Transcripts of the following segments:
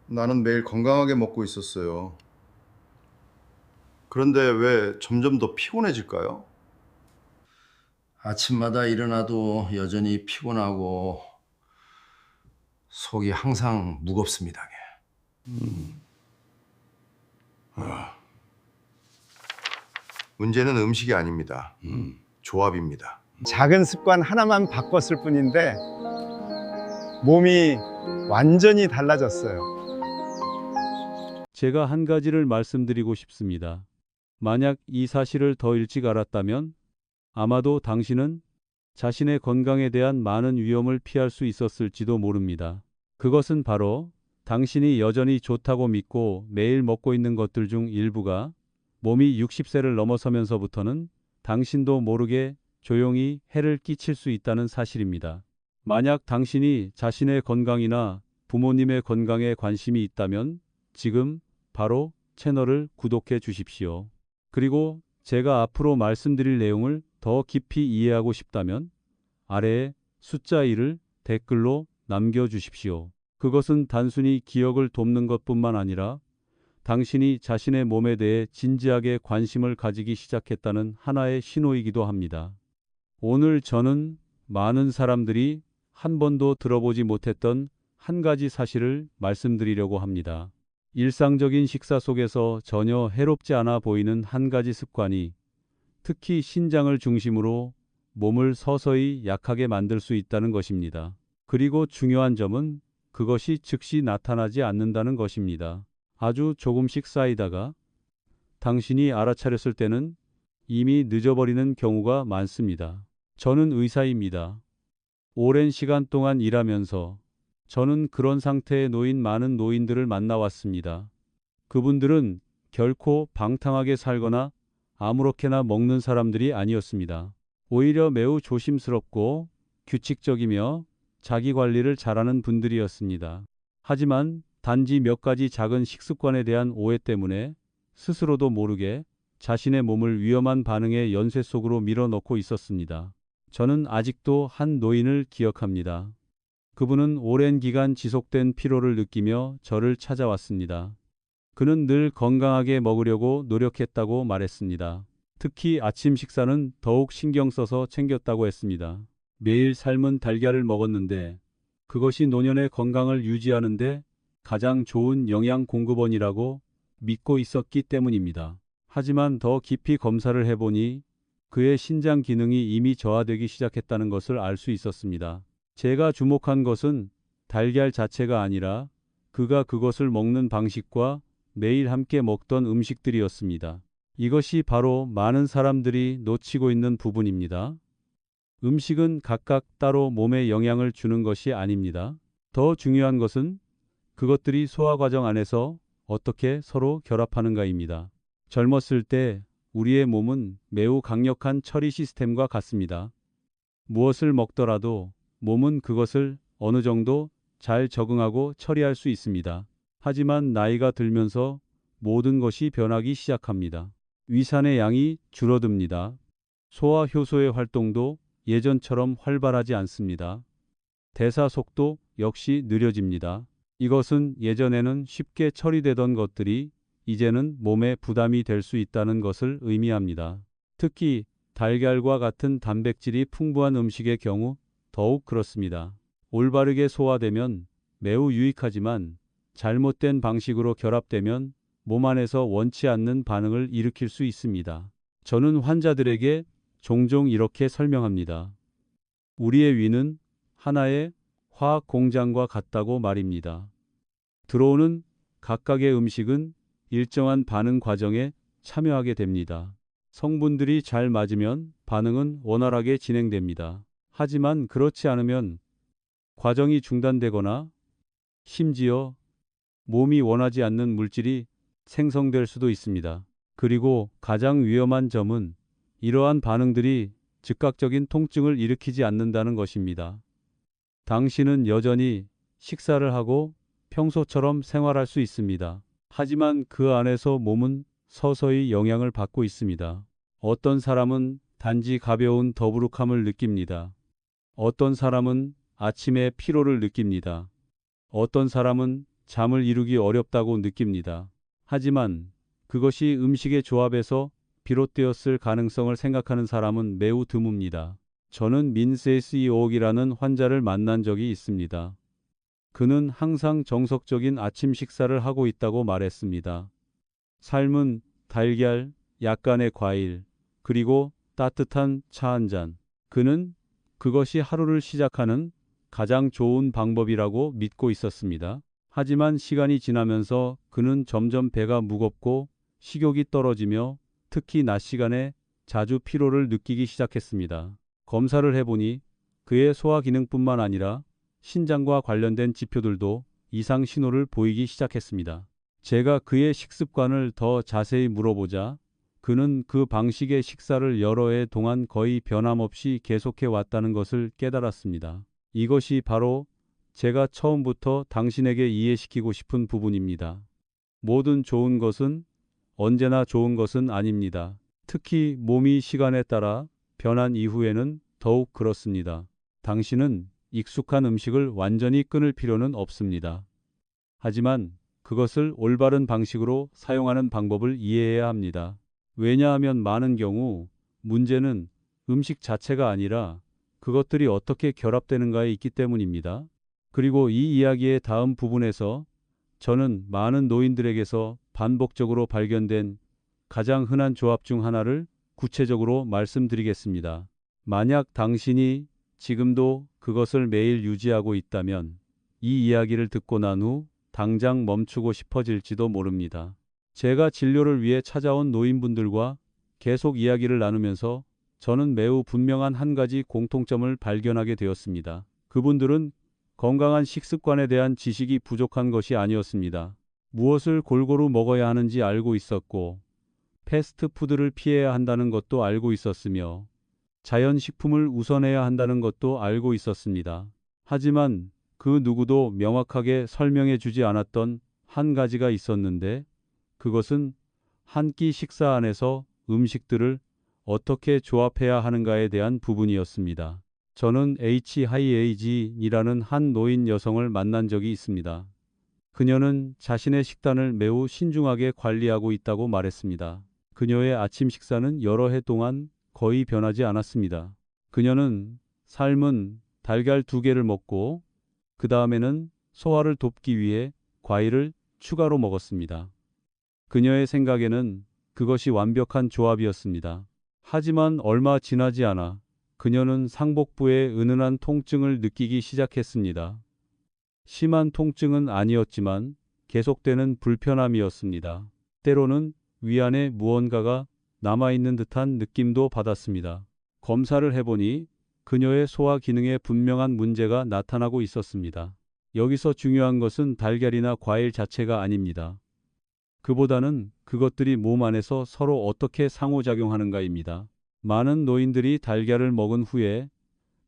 나는 매일 건강하게 먹고 있었어요. 그런데 왜 점점 더 피곤해질까요? 아침마다 일어나도 여전히 피곤하고 속이 항상 무겁습니다. 문제는 음식이 아닙니다. 조합입니다. 작은 습관 하나만 바꿨을 뿐인데 몸이 완전히 달라졌어요. 제가 한 가지를 말씀드리고 싶습니다. 만약 이 사실을 더 일찍 알았다면 아마도 당신은 자신의 건강에 대한 많은 위험을 피할 수 있었을지도 모릅니다. 그것은 바로 당신이 여전히 좋다고 믿고 매일 먹고 있는 것들 중 일부가 몸이 60세를 넘어서면서부터는 당신도 모르게 조용히 해를 끼칠 수 있다는 사실입니다. 만약 당신이 자신의 건강이나 부모님의 건강에 관심이 있다면 지금 바로 채널을 구독해 주십시오. 그리고 제가 앞으로 말씀드릴 내용을 더 깊이 이해하고 싶다면 아래에 숫자 1을 댓글로 남겨주십시오. 그것은 단순히 기억을 돕는 것뿐만 아니라 당신이 자신의 몸에 대해 진지하게 관심을 가지기 시작했다는 하나의 신호이기도 합니다. 오늘 저는 많은 사람들이 한 번도 들어보지 못했던 한 가지 사실을 말씀드리려고 합니다. 일상적인 식사 속에서 전혀 해롭지 않아 보이는 한 가지 습관이 특히 신장을 중심으로 몸을 서서히 약하게 만들 수 있다는 것입니다. 그리고 중요한 점은 그것이 즉시 나타나지 않는다는 것입니다. 아주 조금씩 쌓이다가 당신이 알아차렸을 때는 이미 늦어버리는 경우가 많습니다. 저는 의사입니다. 오랜 시간 동안 일하면서 저는 그런 상태에 놓인 많은 노인들을 만나왔습니다. 그분들은 결코 방탕하게 살거나 아무렇게나 먹는 사람들이 아니었습니다. 오히려 매우 조심스럽고 규칙적이며 자기 관리를 잘하는 분들이었습니다. 하지만 단지 몇 가지 작은 식습관에 대한 오해 때문에 스스로도 모르게 자신의 몸을 위험한 반응의 연쇄 속으로 밀어넣고 있었습니다. 저는 아직도 한 노인을 기억합니다. 그분은 오랜 기간 지속된 피로를 느끼며 저를 찾아왔습니다. 그는 늘 건강하게 먹으려고 노력했다고 말했습니다. 특히 아침 식사는 더욱 신경 써서 챙겼다고 했습니다. 매일 삶은 달걀을 먹었는데 그것이 노년의 건강을 유지하는데 가장 좋은 영양 공급원이라고 믿고 있었기 때문입니다. 하지만 더 깊이 검사를 해보니 그의 신장 기능이 이미 저하되기 시작했다는 것을 알 수 있었습니다. 제가 주목한 것은 달걀 자체가 아니라 그가 그것을 먹는 방식과 매일 함께 먹던 음식들이었습니다. 이것이 바로 많은 사람들이 놓치고 있는 부분입니다. 음식은 각각 따로 몸에 영향을 주는 것이 아닙니다. 더 중요한 것은 그것들이 소화 과정 안에서 어떻게 서로 결합하는가입니다. 젊었을 때 우리의 몸은 매우 강력한 처리 시스템과 같습니다. 무엇을 먹더라도 몸은 그것을 어느 정도 잘 적응하고 처리할 수 있습니다. 하지만 나이가 들면서 모든 것이 변하기 시작합니다. 위산의 양이 줄어듭니다. 소화 효소의 활동도 예전처럼 활발하지 않습니다. 대사 속도 역시 느려집니다. 이것은 예전에는 쉽게 처리되던 것들이 이제는 몸에 부담이 될 수 있다는 것을 의미합니다. 특히 달걀과 같은 단백질이 풍부한 음식의 경우 더욱 그렇습니다. 올바르게 소화되면 매우 유익하지만 잘못된 방식으로 결합되면 몸 안에서 원치 않는 반응을 일으킬 수 있습니다. 저는 환자들에게 종종 이렇게 설명합니다. 우리의 위는 하나의 화학 공장과 같다고 말입니다. 들어오는 각각의 음식은 일정한 반응 과정에 참여하게 됩니다. 성분들이 잘 맞으면 반응은 원활하게 진행됩니다. 하지만 그렇지 않으면 과정이 중단되거나 심지어 몸이 원하지 않는 물질이 생성될 수도 있습니다. 그리고 가장 위험한 점은 이러한 반응들이 즉각적인 통증을 일으키지 않는다는 것입니다. 당신은 여전히 식사를 하고 평소처럼 생활할 수 있습니다. 하지만 그 안에서 몸은 서서히 영향을 받고 있습니다. 어떤 사람은 단지 가벼운 더부룩함을 느낍니다. 어떤 사람은 아침에 피로를 느낍니다. 어떤 사람은 잠을 이루기 어렵다고 느낍니다. 하지만 그것이 음식의 조합에서 비롯되었을 가능성을 생각하는 사람은 매우 드뭅니다. 저는 민세스이옥이라는 환자를 만난 적이 있습니다. 그는 항상 정석적인 아침 식사를 하고 있다고 말했습니다. 삶은 달걀, 약간의 과일, 그리고 따뜻한 차 한 잔. 그는 그것이 하루를 시작하는 가장 좋은 방법이라고 믿고 있었습니다. 하지만 시간이 지나면서 그는 점점 배가 무겁고 식욕이 떨어지며 특히 낮 시간에 자주 피로를 느끼기 시작했습니다. 검사를 해보니 그의 소화 기능뿐만 아니라 신장과 관련된 지표들도 이상 신호를 보이기 시작했습니다. 제가 그의 식습관을 더 자세히 물어보자 그는 그 방식의 식사를 여러 해 동안 거의 변함없이 계속해 왔다는 것을 깨달았습니다. 이것이 바로 제가 처음부터 당신에게 이해시키고 싶은 부분입니다. 모든 좋은 것은 언제나 좋은 것은 아닙니다. 특히 몸이 시간에 따라 변한 이후에는 더욱 그렇습니다. 당신은 익숙한 음식을 완전히 끊을 필요는 없습니다. 하지만 그것을 올바른 방식으로 사용하는 방법을 이해해야 합니다. 왜냐하면 많은 경우 문제는 음식 자체가 아니라 그것들이 어떻게 결합되는가에 있기 때문입니다. 그리고 이 이야기의 다음 부분에서 저는 많은 노인들에게서 반복적으로 발견된 가장 흔한 조합 중 하나를 구체적으로 말씀드리겠습니다. 만약 당신이 지금도 그것을 매일 유지하고 있다면 이 이야기를 듣고 난 후 당장 멈추고 싶어질지도 모릅니다. 제가 진료를 위해 찾아온 노인분들과 계속 이야기를 나누면서 저는 매우 분명한 한 가지 공통점을 발견하게 되었습니다. 그분들은 건강한 식습관에 대한 지식이 부족한 것이 아니었습니다. 무엇을 골고루 먹어야 하는지 알고 있었고, 패스트푸드를 피해야 한다는 것도 알고 있었으며, 자연식품을 우선해야 한다는 것도 알고 있었습니다. 하지만 그 누구도 명확하게 설명해 주지 않았던 한 가지가 있었는데, 그것은 한 끼 식사 안에서 음식들을 어떻게 조합해야 하는가에 대한 부분이었습니다. 저는 HIAG이라는 한 노인 여성을 만난 적이 있습니다. 그녀는 자신의 식단을 매우 신중하게 관리하고 있다고 말했습니다. 그녀의 아침 식사는 여러 해 동안 거의 변하지 않았습니다. 그녀는 삶은 달걀 2개를 먹고 그 다음에는 소화를 돕기 위해 과일을 추가로 먹었습니다. 그녀의 생각에는 그것이 완벽한 조합이었습니다. 하지만 얼마 지나지 않아 그녀는 상복부에 은은한 통증을 느끼기 시작했습니다. 심한 통증은 아니었지만 계속되는 불편함이었습니다. 때로는 위안에 무언가가 남아있는 듯한 느낌도 받았습니다. 검사를 해보니 그녀의 소화 기능에 분명한 문제가 나타나고 있었습니다. 여기서 중요한 것은 달걀이나 과일 자체가 아닙니다. 그보다는 그것들이 몸 안에서 서로 어떻게 상호작용하는가입니다. 많은 노인들이 달걀을 먹은 후에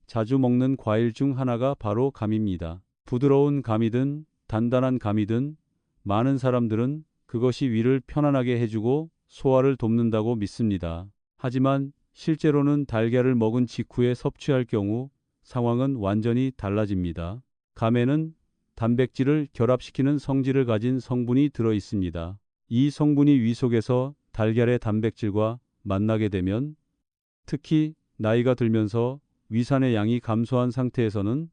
자주 먹는 과일 중 하나가 바로 감입니다. 부드러운 감이든 단단한 감이든 많은 사람들은 그것이 위를 편안하게 해주고 소화를 돕는다고 믿습니다. 하지만 실제로는 달걀을 먹은 직후에 섭취할 경우 상황은 완전히 달라집니다. 감에는 단백질을 결합시키는 성질을 가진 성분이 들어 있습니다. 이 성분이 위 속에서 달걀의 단백질과 만나게 되면 특히 나이가 들면서 위산의 양이 감소한 상태에서는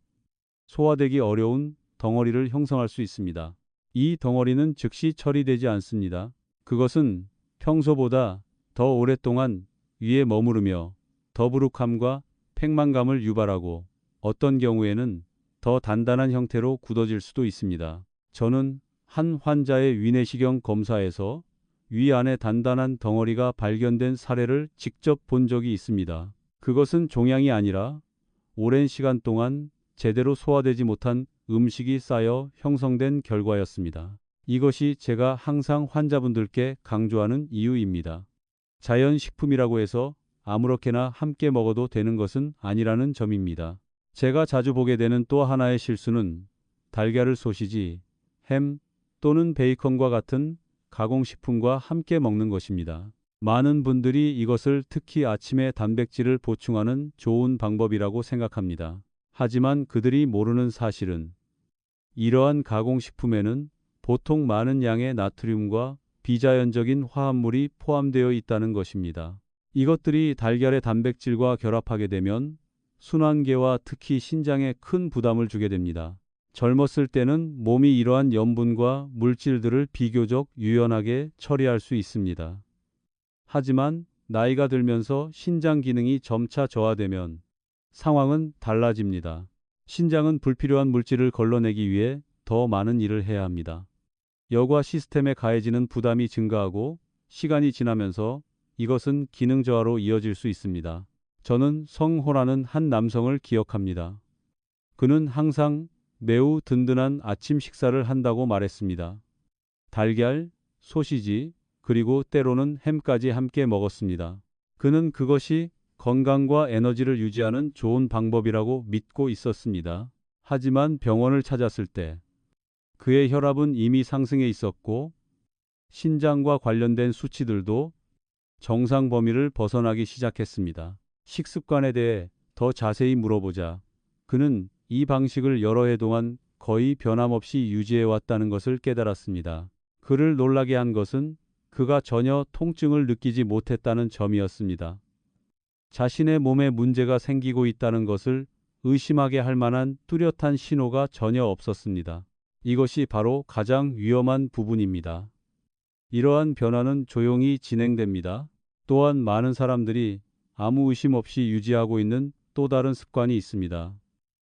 소화되기 어려운 덩어리를 형성할 수 있습니다. 이 덩어리는 즉시 처리되지 않습니다. 그것은 평소보다 더 오랫동안 위에 머무르며 더부룩함과 팽만감을 유발하고 어떤 경우에는 더 단단한 형태로 굳어질 수도 있습니다. 저는 한 환자의 위내시경 검사에서 위 안에 단단한 덩어리가 발견된 사례를 직접 본 적이 있습니다. 그것은 종양이 아니라 오랜 시간 동안 제대로 소화되지 못한 음식이 쌓여 형성된 결과였습니다. 이것이 제가 항상 환자분들께 강조하는 이유입니다. 자연식품이라고 해서 아무렇게나 함께 먹어도 되는 것은 아니라는 점입니다. 제가 자주 보게 되는 또 하나의 실수는 달걀을 소시지, 햄 또는 베이컨과 같은 가공식품과 함께 먹는 것입니다. 많은 분들이 이것을 특히 아침에 단백질을 보충하는 좋은 방법이라고 생각합니다. 하지만 그들이 모르는 사실은 이러한 가공식품에는 보통 많은 양의 나트륨과 비자연적인 화합물이 포함되어 있다는 것입니다. 이것들이 달걀의 단백질과 결합하게 되면 순환계와 특히 신장에 큰 부담을 주게 됩니다. 젊었을 때는 몸이 이러한 염분과 물질들을 비교적 유연하게 처리할 수 있습니다. 하지만 나이가 들면서 신장 기능이 점차 저하되면 상황은 달라집니다. 신장은 불필요한 물질을 걸러내기 위해 더 많은 일을 해야 합니다. 여과 시스템에 가해지는 부담이 증가하고 시간이 지나면서 이것은 기능 저하로 이어질 수 있습니다. 저는 성호라는 한 남성을 기억합니다. 그는 항상 매우 든든한 아침 식사를 한다고 말했습니다. 달걀, 소시지, 그리고 때로는 햄까지 함께 먹었습니다. 그는 그것이 건강과 에너지를 유지하는 좋은 방법이라고 믿고 있었습니다. 하지만 병원을 찾았을 때 그의 혈압은 이미 상승해 있었고 신장과 관련된 수치들도 정상 범위를 벗어나기 시작했습니다. 식습관에 대해 더 자세히 물어보자 그는 이 방식을 여러 해 동안 거의 변함없이 유지해 왔다는 것을 깨달았습니다. 그를 놀라게 한 것은 그가 전혀 통증을 느끼지 못했다는 점이었습니다. 자신의 몸에 문제가 생기고 있다는 것을 의심하게 할 만한 뚜렷한 신호가 전혀 없었습니다. 이것이 바로 가장 위험한 부분입니다. 이러한 변화는 조용히 진행됩니다. 또한 많은 사람들이 아무 의심 없이 유지하고 있는 또 다른 습관이 있습니다.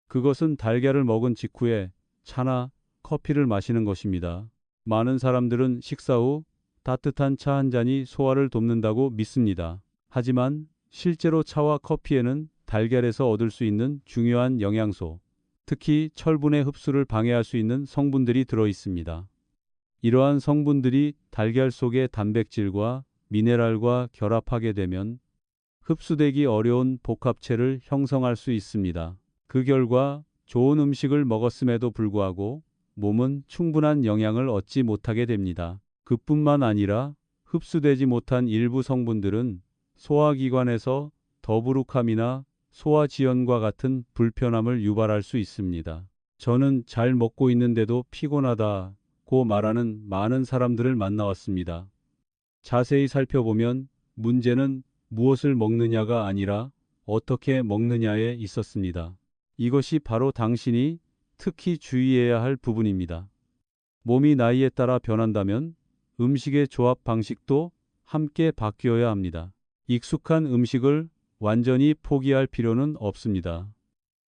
그것은 달걀을 먹은 직후에 차나 커피를 마시는 것입니다. 많은 사람들은 식사 후 따뜻한 차 한 잔이 소화를 돕는다고 믿습니다. 하지만 실제로 차와 커피에는 달걀에서 얻을 수 있는 중요한 영양소, 특히 철분의 흡수를 방해할 수 있는 성분들이 들어 있습니다. 이러한 성분들이 달걀 속의 단백질과 미네랄과 결합하게 되면 흡수되기 어려운 복합체를 형성할 수 있습니다. 그 결과 좋은 음식을 먹었음에도 불구하고 몸은 충분한 영양을 얻지 못하게 됩니다. 그뿐만 아니라 흡수되지 못한 일부 성분들은 소화기관에서 더부룩함이나 소화지연과 같은 불편함을 유발할 수 있습니다. 저는 잘 먹고 있는데도 피곤하다고 말하는 많은 사람들을 만나왔습니다. 자세히 살펴보면 문제는 무엇을 먹느냐가 아니라 어떻게 먹느냐에 있었습니다. 이것이 바로 당신이 특히 주의해야 할 부분입니다. 몸이 나이에 따라 변한다면 음식의 조합 방식도 함께 바뀌어야 합니다. 익숙한 음식을 완전히 포기할 필요는 없습니다.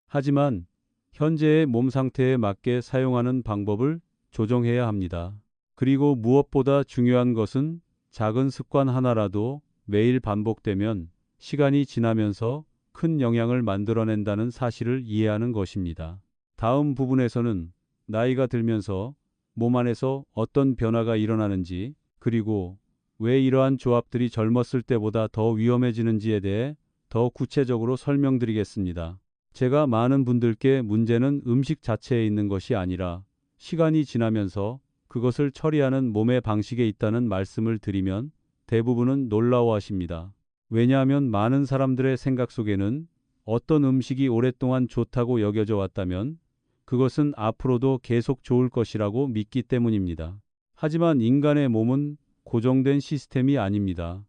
하지만 현재의 몸 상태에 맞게 사용하는 방법을 조정해야 합니다. 그리고 무엇보다 중요한 것은 작은 습관 하나라도 매일 반복되면 시간이 지나면서 큰 영향을 만들어낸다는 사실을 이해하는 것입니다. 다음 부분에서는 나이가 들면서 몸 안에서 어떤 변화가 일어나는지, 그리고 왜 이러한 조합들이 젊었을 때보다 더 위험해지는지에 대해 더 구체적으로 설명드리겠습니다. 제가 많은 분들께 문제는 음식 자체에 있는 것이 아니라 시간이 지나면서 그것을 처리하는 몸의 방식에 있다는 말씀을 드리면 대부분은 놀라워하십니다. 왜냐하면 많은 사람들의 생각 속에는 어떤 음식이 오랫동안 좋다고 여겨져 왔다면 그것은 앞으로도 계속 좋을 것이라고 믿기 때문입니다. 하지만 인간의 몸은 고정된 시스템이 아닙니다.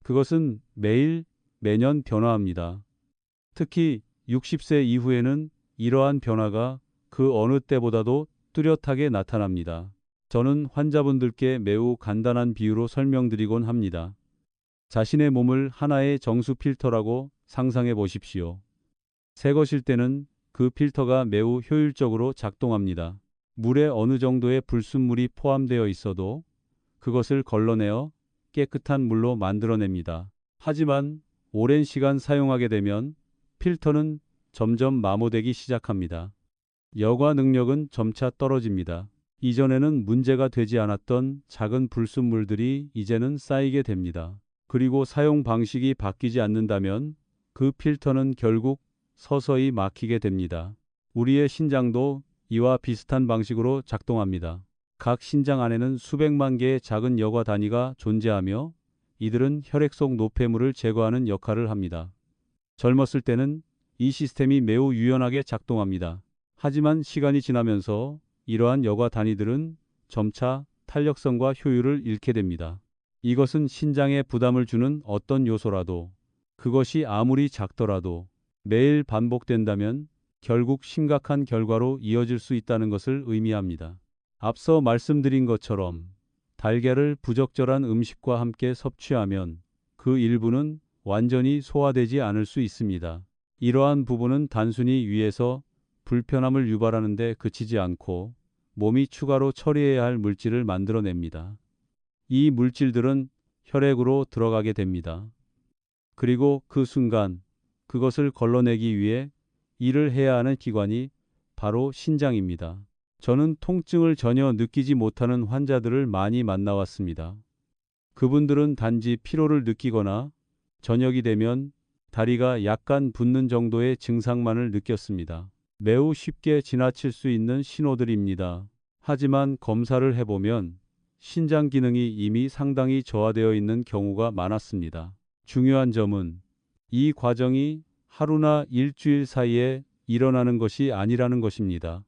그것은 매일, 매년 변화합니다. 특히 60세 이후에는 이러한 변화가 그 어느 때보다도 뚜렷하게 나타납니다. 저는 환자분들께 매우 간단한 비유로 설명드리곤 합니다. 자신의 몸을 하나의 정수 필터라고 상상해 보십시오. 새 것일 때는 그 필터가 매우 효율적으로 작동합니다. 물에 어느 정도의 불순물이 포함되어 있어도 그것을 걸러내어 깨끗한 물로 만들어냅니다. 하지만 오랜 시간 사용하게 되면 필터는 점점 마모되기 시작합니다. 여과 능력은 점차 떨어집니다. 이전에는 문제가 되지 않았던 작은 불순물들이 이제는 쌓이게 됩니다. 그리고 사용 방식이 바뀌지 않는다면 그 필터는 결국 서서히 막히게 됩니다. 우리의 신장도 이와 비슷한 방식으로 작동합니다. 각 신장 안에는 수백만 개의 작은 여과 단위가 존재하며 이들은 혈액 속 노폐물을 제거하는 역할을 합니다. 젊었을 때는 이 시스템이 매우 유연하게 작동합니다. 하지만 시간이 지나면서 이러한 여과 단위들은 점차 탄력성과 효율을 잃게 됩니다. 이것은 신장에 부담을 주는 어떤 요소라도 그것이 아무리 작더라도 매일 반복된다면 결국 심각한 결과로 이어질 수 있다는 것을 의미합니다. 앞서 말씀드린 것처럼 달걀을 부적절한 음식과 함께 섭취하면 그 일부는 완전히 소화되지 않을 수 있습니다. 이러한 부분은 단순히 위에서 불편함을 유발하는 데 그치지 않고 몸이 추가로 처리해야 할 물질을 만들어냅니다. 이 물질들은 혈액으로 들어가게 됩니다. 그리고 그 순간 그것을 걸러내기 위해 일을 해야 하는 기관이 바로 신장입니다. 저는 통증을 전혀 느끼지 못하는 환자들을 많이 만나왔습니다. 그분들은 단지 피로를 느끼거나 저녁이 되면 다리가 약간 붓는 정도의 증상만을 느꼈습니다. 매우 쉽게 지나칠 수 있는 신호들입니다. 하지만 검사를 해보면 신장 기능이 이미 상당히 저하되어 있는 경우가 많았습니다. 중요한 점은 이 과정이 하루나 일주일 사이에 일어나는 것이 아니라는 것입니다.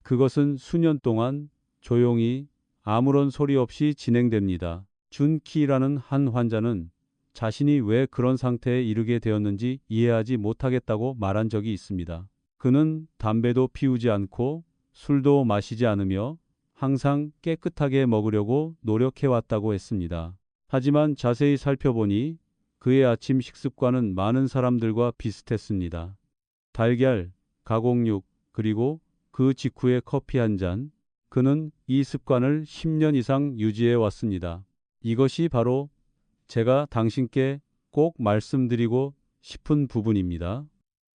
그것은 수년 동안 조용히 아무런 소리 없이 진행됩니다. 준키라는 한 환자는 자신이 왜 그런 상태에 이르게 되었는지 이해하지 못하겠다고 말한 적이 있습니다. 그는 담배도 피우지 않고 술도 마시지 않으며 항상 깨끗하게 먹으려고 노력해왔다고 했습니다. 하지만 자세히 살펴보니 그의 아침 식습관은 많은 사람들과 비슷했습니다. 달걀, 가공육, 그리고 그 직후에 커피 한 잔. 그는 이 습관을 10년 이상 유지해 왔습니다. 이것이 바로 제가 당신께 꼭 말씀드리고 싶은 부분입니다.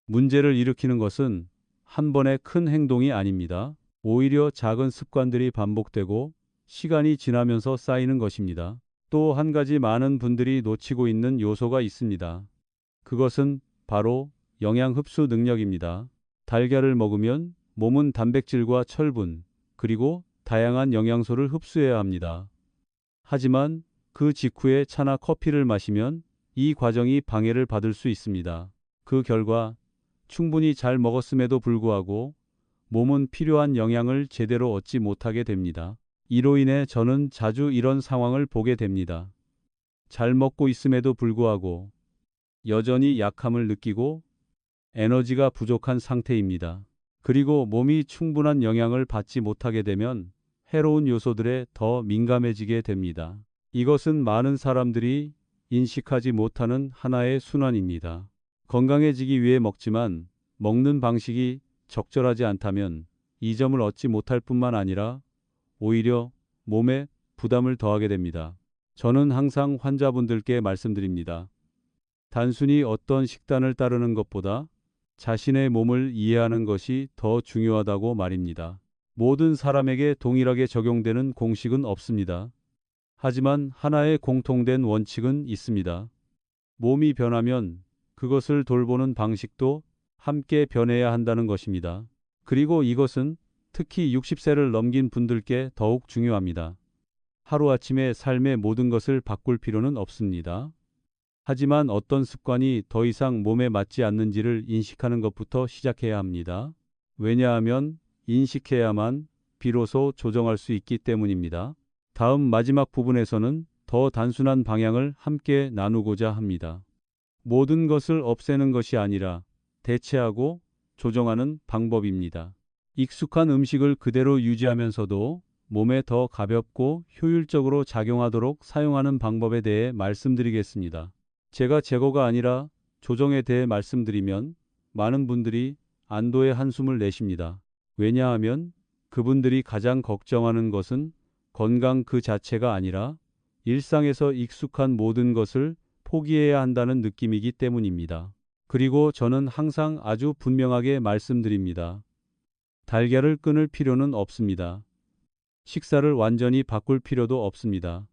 문제를 일으키는 것은 한 번의 큰 행동이 아닙니다. 오히려 작은 습관들이 반복되고 시간이 지나면서 쌓이는 것입니다. 또 한 가지 많은 분들이 놓치고 있는 요소가 있습니다. 그것은 바로 영양 흡수 능력입니다. 달걀을 먹으면 몸은 단백질과 철분, 그리고 다양한 영양소를 흡수해야 합니다. 하지만 그 직후에 차나 커피를 마시면 이 과정이 방해를 받을 수 있습니다. 그 결과 충분히 잘 먹었음에도 불구하고 몸은 필요한 영양을 제대로 얻지 못하게 됩니다. 이로 인해 저는 자주 이런 상황을 보게 됩니다. 잘 먹고 있음에도 불구하고 여전히 약함을 느끼고 에너지가 부족한 상태입니다. 그리고 몸이 충분한 영양을 받지 못하게 되면 해로운 요소들에 더 민감해지게 됩니다. 이것은 많은 사람들이 인식하지 못하는 하나의 순환입니다. 건강해지기 위해 먹지만 먹는 방식이 적절하지 않다면 이 점을 얻지 못할 뿐만 아니라 오히려 몸에 부담을 더하게 됩니다. 저는 항상 환자분들께 말씀드립니다. 단순히 어떤 식단을 따르는 것보다 자신의 몸을 이해하는 것이 더 중요하다고 말입니다. 모든 사람에게 동일하게 적용되는 공식은 없습니다. 하지만 하나의 공통된 원칙은 있습니다. 몸이 변하면 그것을 돌보는 방식도 함께 변해야 한다는 것입니다. 그리고 이것은 특히 60세를 넘긴 분들께 더욱 중요합니다. 하루아침에 삶의 모든 것을 바꿀 필요는 없습니다. 하지만 어떤 습관이 더 이상 몸에 맞지 않는지를 인식하는 것부터 시작해야 합니다. 왜냐하면 인식해야만 비로소 조정할 수 있기 때문입니다. 다음 마지막 부분에서는 더 단순한 방향을 함께 나누고자 합니다. 모든 것을 없애는 것이 아니라 대체하고 조정하는 방법입니다. 익숙한 음식을 그대로 유지하면서도 몸에 더 가볍고 효율적으로 작용하도록 사용하는 방법에 대해 말씀드리겠습니다. 제가 제거가 아니라 조정에 대해 말씀드리면 많은 분들이 안도의 한숨을 내쉽니다. 왜냐하면 그분들이 가장 걱정하는 것은 건강 그 자체가 아니라 일상에서 익숙한 모든 것을 포기해야 한다는 느낌이기 때문입니다. 그리고 저는 항상 아주 분명하게 말씀드립니다. 달걀을 끊을 필요는 없습니다. 식사를 완전히 바꿀 필요도 없습니다.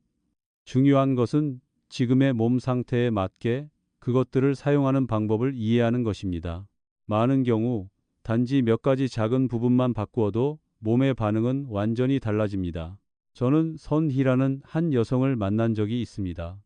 중요한 것은 지금의 몸 상태에 맞게 그것들을 사용하는 방법을 이해하는 것입니다. 많은 경우 단지 몇 가지 작은 부분만 바꾸어도 몸의 반응은 완전히 달라집니다. 저는 선희라는 한 여성을 만난 적이 있습니다.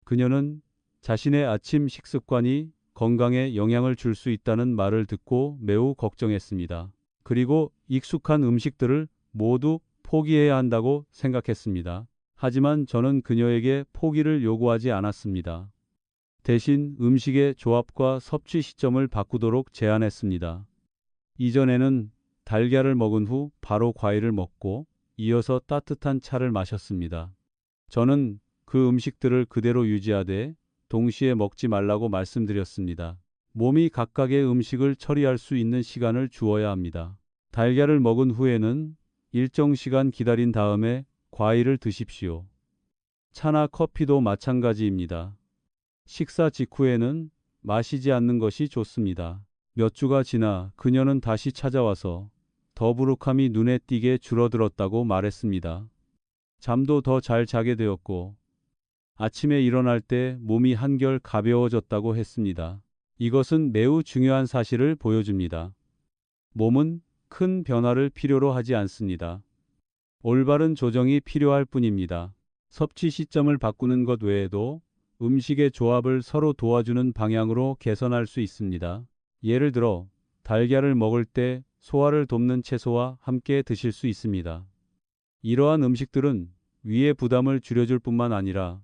그녀는 자신의 아침 식습관이 건강에 영향을 줄 수 있다는 말을 듣고 매우 걱정했습니다. 그리고 익숙한 음식들을 모두 포기해야 한다고 생각했습니다. 하지만 저는 그녀에게 포기를 요구하지 않았습니다. 대신 음식의 조합과 섭취 시점을 바꾸도록 제안했습니다. 이전에는 달걀을 먹은 후 바로 과일을 먹고 이어서 따뜻한 차를 마셨습니다. 저는 그 음식들을 그대로 유지하되 동시에 먹지 말라고 말씀드렸습니다. 몸이 각각의 음식을 처리할 수 있는 시간을 주어야 합니다. 달걀을 먹은 후에는 일정 시간 기다린 다음에 과일을 드십시오. 차나 커피도 마찬가지입니다. 식사 직후에는 마시지 않는 것이 좋습니다. 몇 주가 지나 그녀는 다시 찾아와서 더부룩함이 눈에 띄게 줄어들었다고 말했습니다. 잠도 더 잘 자게 되었고 아침에 일어날 때 몸이 한결 가벼워졌다고 했습니다. 이것은 매우 중요한 사실을 보여줍니다. 몸은 큰 변화를 필요로 하지 않습니다. 올바른 조정이 필요할 뿐입니다. 섭취 시점을 바꾸는 것 외에도 음식의 조합을 서로 도와주는 방향으로 개선할 수 있습니다. 예를 들어 달걀을 먹을 때 소화를 돕는 채소와 함께 드실 수 있습니다. 이러한 음식들은 위의 부담을 줄여줄 뿐만 아니라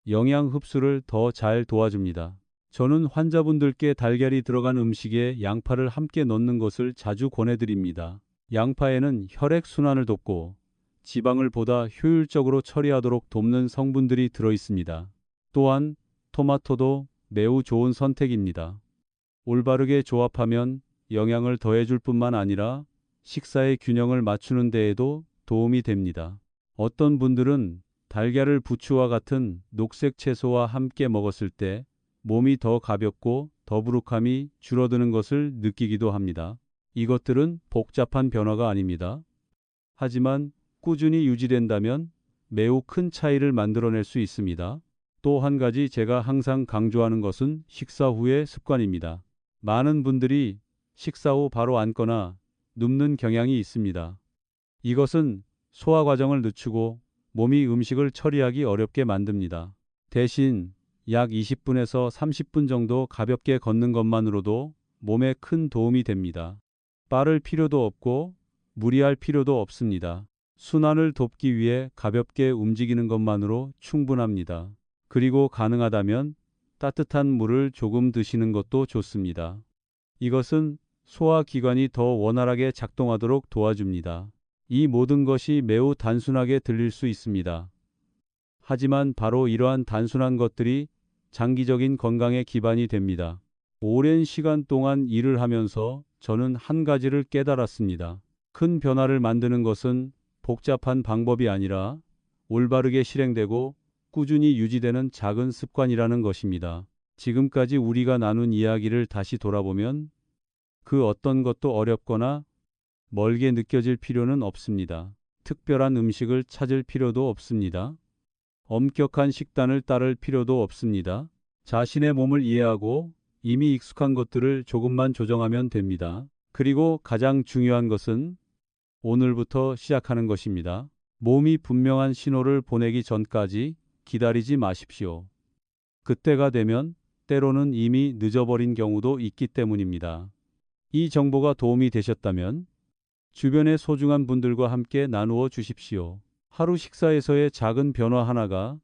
영양 흡수를 더 잘 도와줍니다. 저는 환자분들께 달걀이 들어간 음식에 양파를 함께 넣는 것을 자주 권해드립니다. 양파에는 혈액순환을 돕고 지방을 보다 효율적으로 처리하도록 돕는 성분들이 들어 있습니다. 또한 토마토도 매우 좋은 선택입니다. 올바르게 조합하면 영양을 더해줄 뿐만 아니라 식사의 균형을 맞추는 데에도 도움이 됩니다. 어떤 분들은 달걀을 부추와 같은 녹색 채소와 함께 먹었을 때 몸이 더 가볍고 더부룩함이 줄어드는 것을 느끼기도 합니다. 이것들은 복잡한 변화가 아닙니다. 하지만 꾸준히 유지된다면 매우 큰 차이를 만들어낼 수 있습니다. 또 한 가지 제가 항상 강조하는 것은 식사 후의 습관입니다. 많은 분들이 식사 후 바로 앉거나 눕는 경향이 있습니다. 이것은 소화 과정을 늦추고 몸이 음식을 처리하기 어렵게 만듭니다. 대신 약 20분에서 30분 정도 가볍게 걷는 것만으로도 몸에 큰 도움이 됩니다. 빠를 필요도 없고 무리할 필요도 없습니다. 순환을 돕기 위해 가볍게 움직이는 것만으로 충분합니다. 그리고 가능하다면 따뜻한 물을 조금 드시는 것도 좋습니다. 이것은 소화기관이 더 원활하게 작동하도록 도와줍니다. 이 모든 것이 매우 단순하게 들릴 수 있습니다. 하지만 바로 이러한 단순한 것들이 장기적인 건강의 기반이 됩니다. 오랜 시간 동안 일을 하면서 저는 한 가지를 깨달았습니다. 큰 변화를 만드는 것은 복잡한 방법이 아니라 올바르게 실행되고 꾸준히 유지되는 작은 습관이라는 것입니다. 지금까지 우리가 나눈 이야기를 다시 돌아보면 그 어떤 것도 어렵거나 멀게 느껴질 필요는 없습니다. 특별한 음식을 찾을 필요도 없습니다. 엄격한 식단을 따를 필요도 없습니다. 자신의 몸을 이해하고 이미 익숙한 것들을 조금만 조정하면 됩니다. 그리고 가장 중요한 것은 오늘부터 시작하는 것입니다. 몸이 분명한 신호를 보내기 전까지 기다리지 마십시오. 그때가 되면 때로는 이미 늦어버린 경우도 있기 때문입니다. 이 정보가 도움이 되셨다면 주변의 소중한 분들과 함께 나누어 주십시오. 하루 식사에서의 작은 변화 하나가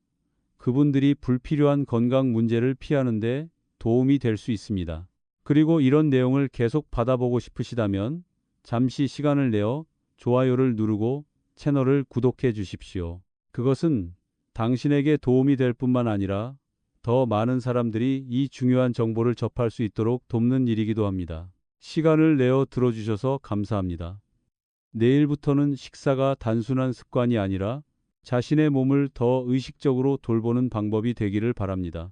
그분들이 불필요한 건강 문제를 피하는데 도움이 될 수 있습니다. 그리고 이런 내용을 계속 받아보고 싶으시다면 잠시 시간을 내어 좋아요를 누르고 채널을 구독해 주십시오. 그것은 당신에게 도움이 될 뿐만 아니라 더 많은 사람들이 이 중요한 정보를 접할 수 있도록 돕는 일이기도 합니다. 시간을 내어 들어주셔서 감사합니다. 내일부터는 식사가 단순한 습관이 아니라 자신의 몸을 더 의식적으로 돌보는 방법이 되기를 바랍니다.